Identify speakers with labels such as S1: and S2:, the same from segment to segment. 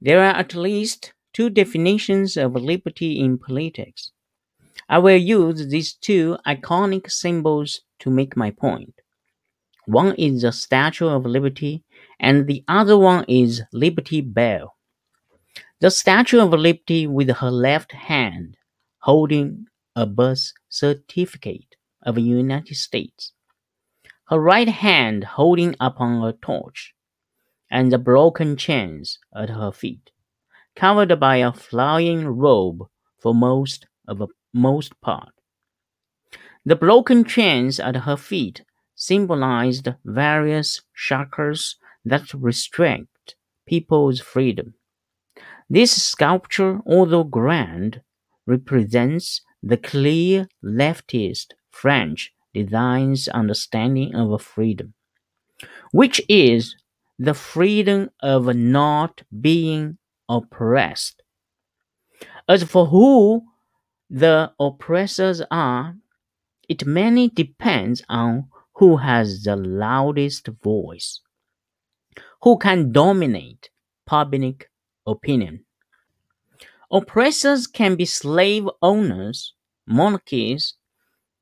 S1: There are at least two definitions of liberty in politics. I will use these two iconic symbols to make my point. One is the Statue of Liberty, and the other one is Liberty Bell. The Statue of Liberty with her left hand holding a birth certificate of the United States, her right hand holding upon a torch, and the broken chains at her feet, covered by a flying robe for most part. The broken chains at her feet symbolized various shackles that restrict people's freedom. This sculpture, although grand, represents the clear leftist French design's understanding of freedom, which is the freedom of not being oppressed. As for who the oppressors are, it mainly depends on who has the loudest voice, who can dominate public opinion. Oppressors can be slave owners, monarchies,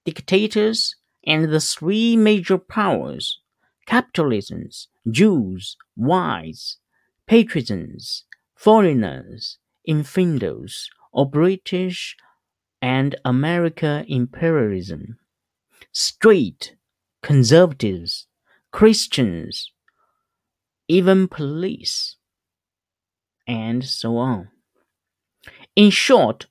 S1: dictators, and the three major powers: capitalisms, Jews, whites, patricians, foreigners, infidels, or British and American imperialism, straight, conservatives, Christians, even police, and so on. In short,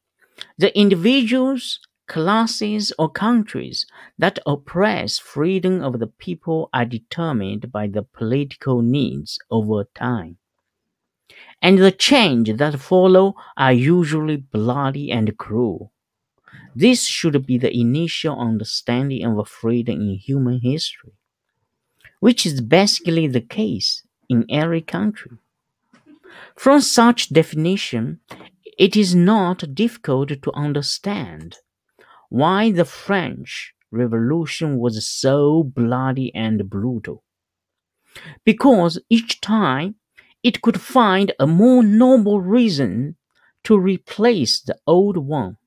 S1: the individuals, classes, or countries that oppress freedom of the people are determined by the political needs over time. And the changes that follow are usually bloody and cruel. This should be the initial understanding of freedom in human history, which is basically the case in every country. From such definition, it is not difficult to understand why the French Revolution was so bloody and brutal. Because each time it could find a more noble reason to replace the old one.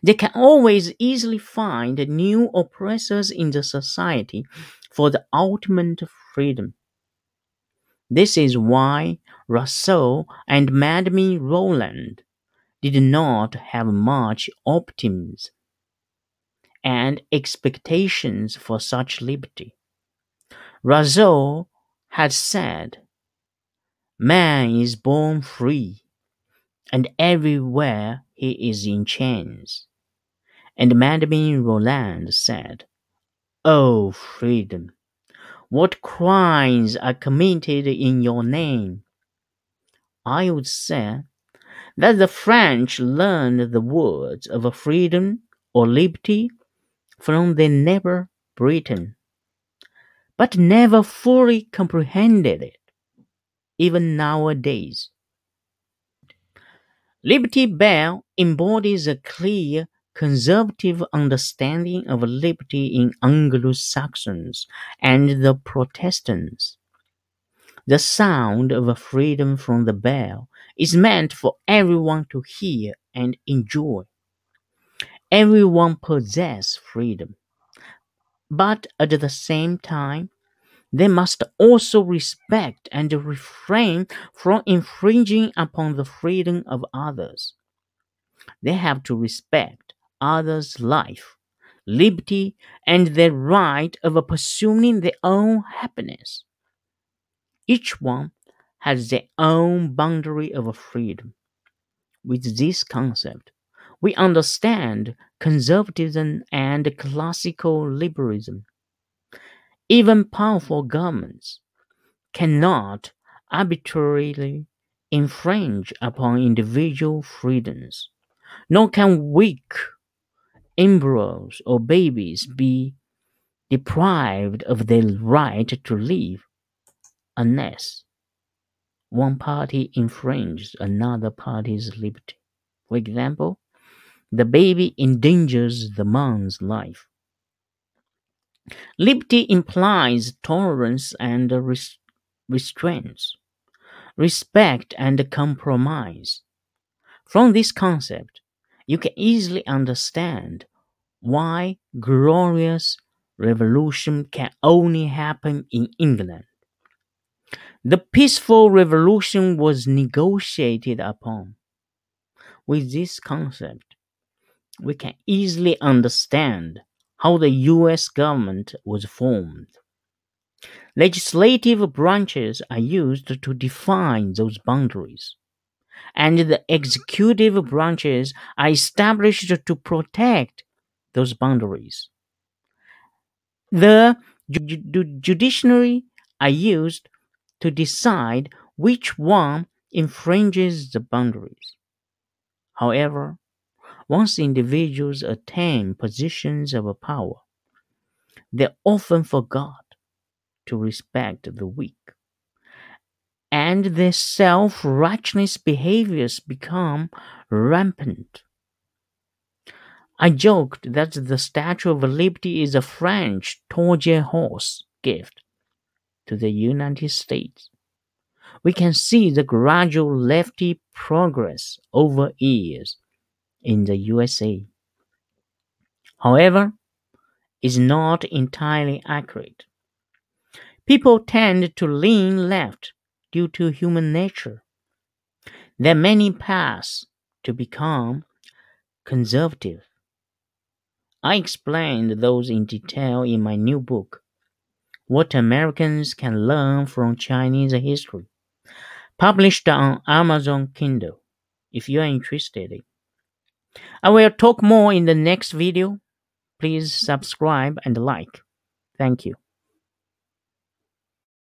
S1: They can always easily find new oppressors in the society for the ultimate freedom. This is why Rousseau and Madame Roland did not have much optimism and expectations for such liberty. Rousseau had said, "Man is born free, and everywhere he is in chains." And Madame Roland said, "Oh, freedom, what crimes are committed in your name?" I would say that the French learned the words of freedom or liberty from their neighbor Britain, but never fully comprehended it, even nowadays. Liberty Bell embodies a clear, conservative understanding of liberty in Anglo-Saxons and the Protestants. The sound of freedom from the bell is meant for everyone to hear and enjoy. Everyone possesses freedom, but at the same time, they must also respect and refrain from infringing upon the freedom of others. They have to respect others' life, liberty, and their right of pursuing their own happiness. Each one has their own boundary of freedom. With this concept, we understand conservatism and classical liberalism. Even powerful governments cannot arbitrarily infringe upon individual freedoms, nor can weak embryos or babies be deprived of their right to live unless one party infringes another party's liberty. For example, the baby endangers the mom's life. Liberty implies tolerance and restraints. respect, and compromise. From this concept, you can easily understand why glorious revolution can only happen in England. The peaceful revolution was negotiated upon. With this concept, we can easily understand how the US government was formed. Legislative branches are used to define those boundaries, and the executive branches are established to protect those boundaries. The judiciary are used to decide which one infringes the boundaries. However, once individuals attain positions of power, they often forgot to respect the weak, and their self-righteous behaviors become rampant. I joked that the Statue of Liberty is a French Trojan horse gift to the United States. We can see the gradual lefty progress over years in the USA. However, it's not entirely accurate. People tend to lean left due to human nature. There are many paths to become conservative. I explained those in detail in my new book, What Americans Can Learn from Chinese History, published on Amazon Kindle, if you are interested. I will talk more in the next video. Please subscribe and like. Thank you.